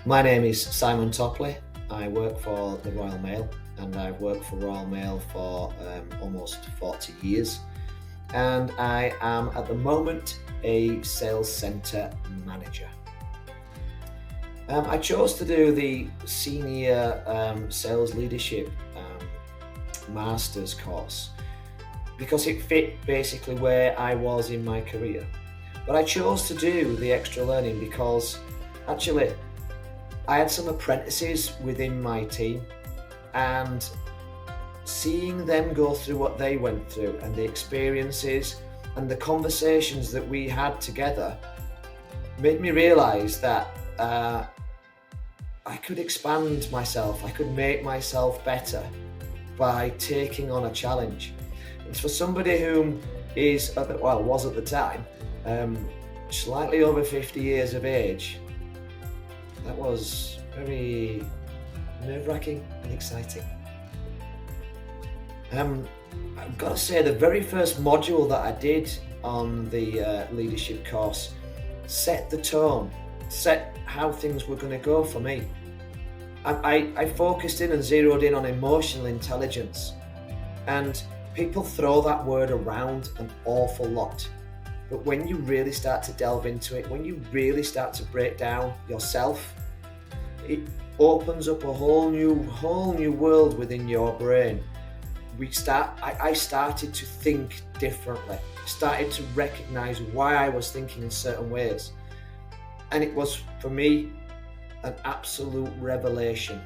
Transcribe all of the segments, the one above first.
My name is Simon Topley. I work for the Royal Mail, and I've worked for Royal Mail for almost 40 years. And I am at the moment a sales centre manager. I chose to do the senior sales leadership master's course because it fit basically where I was in my career. But I chose to do the extra learning because actually I had some apprentices within my team, and seeing them go through what they went through and the experiences and the conversations that we had together made me realise that I could expand myself, I could make myself better by taking on a challenge. And for somebody who was at the time slightly over 50 years of age, that was very nerve-wracking and exciting. I've got to say, the very first module that I did on the leadership course set the tone, set how things were going to go for me. I focused in and zeroed in on emotional intelligence, and people throw that word around an awful lot. But when you really start to delve into it, when you really start to break down yourself, it opens up a whole new world within your brain. I started to think differently. I started to recognize why I was thinking in certain ways. And it was, for me, an absolute revelation.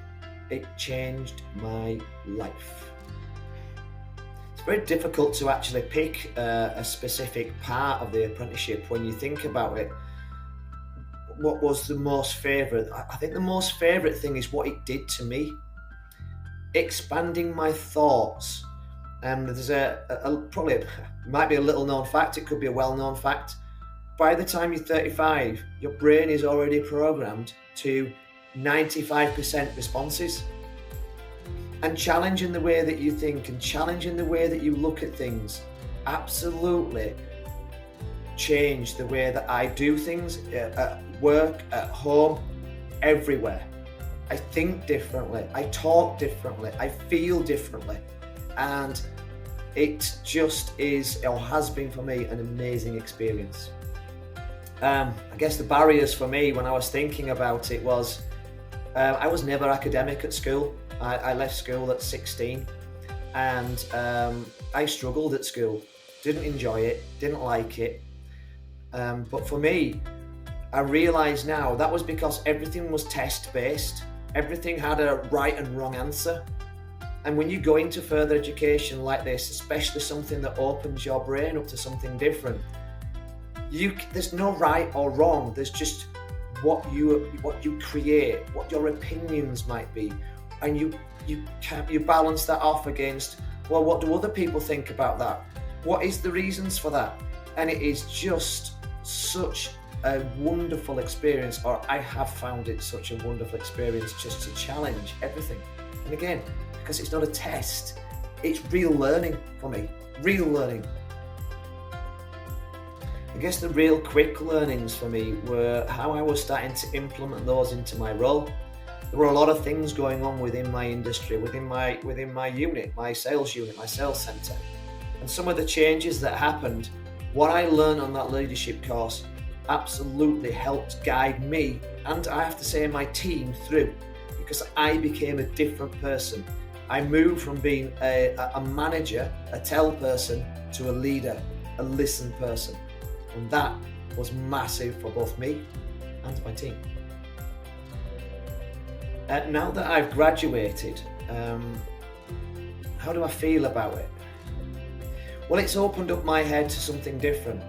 It changed my life. It's very difficult to actually pick a specific part of the apprenticeship when you think about it. What was the most favourite? I think the most favourite thing is what it did to me. Expanding my thoughts. And there's probably might be a little known fact, it could be a well-known fact. By the time you're 35, your brain is already programmed to 95% responses. And challenging the way that you think and challenging the way that you look at things absolutely changed the way that I do things at work, at home, everywhere. I think differently, I talk differently, I feel differently. And it just is, or has been for me, an amazing experience. I guess the barriers for me when I was thinking about it was, I was never academic at school. I left school at 16, and I struggled at school. Didn't enjoy it, didn't like it. But for me, I realise now that was because everything was test-based. Everything had a right and wrong answer. And when you go into further education like this, especially something that opens your brain up to something different, there's no right or wrong. There's just what you create, what your opinions might be, and you balance that off against, well, what do other people think about that? What is the reasons for that? And it is just such a wonderful experience, or I have found it such a wonderful experience, just to challenge everything. And again, because it's not a test, it's real learning for me, real learning. I guess the real quick learnings for me were how I was starting to implement those into my role. There were a lot of things going on within my industry, within my unit, my sales unit, my sales centre. And some of the changes that happened, what I learned on that leadership course absolutely helped guide me, and I have to say my team, through, because I became a different person. I moved from being a manager, a tell person, to a leader, a listen person. And that was massive for both me and my team. Now that I've graduated, how do I feel about it? Well, it's opened up my head to something different.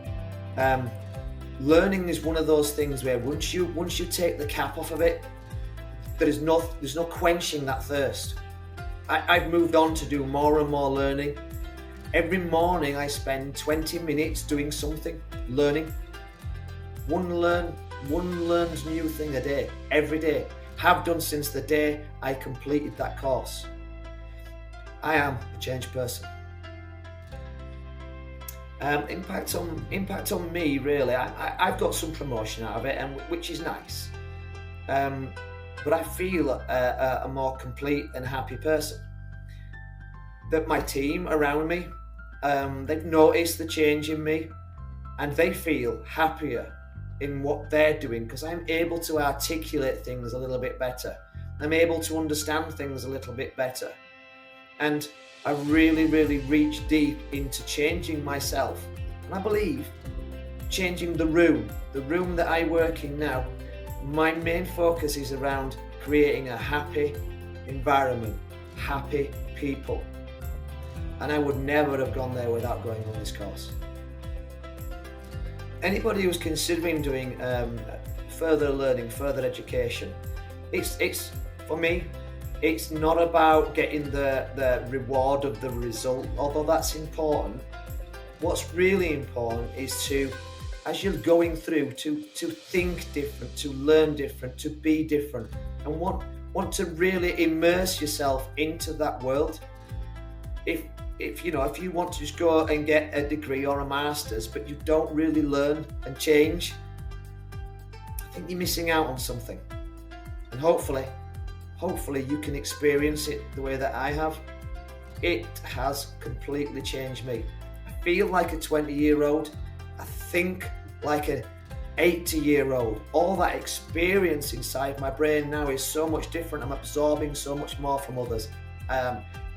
Learning is one of those things where once you take the cap off of it, there's no quenching that thirst. I've moved on to do more and more learning. Every morning I spend 20 minutes doing something, learning. One learned new thing a day, every day. Have done since the day I completed that course. I am a changed person. Impact on me, really. I've got some promotion out of it, and which is nice. but I feel a more complete and happy person. That my team around me, they've noticed the change in me, and they feel happier in what they're doing because I'm able to articulate things a little bit better. I'm able to understand things a little bit better. And I really, really reach deep into changing myself. And I believe changing the room that I work in now, my main focus is around creating a happy environment, happy people. And I would never have gone there without going on this course. Anybody who's considering doing further learning, further education, it's for me, it's not about getting the reward of the result, although that's important. What's really important is to, as you're going through, to think different, to learn different, to be different, and want to really immerse yourself into that world. If you want to just go and get a degree or a master's, but you don't really learn and change, I think you're missing out on something. And hopefully you can experience it the way that I have. It has completely changed me. I feel like a 20-year-old. I think like an 80-year-old. All that experience inside my brain now is so much different. I'm absorbing so much more from others.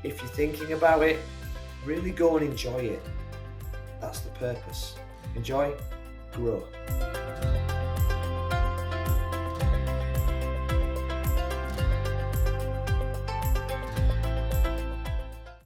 If you're thinking about it, really go and enjoy it. That's the purpose. Enjoy, grow.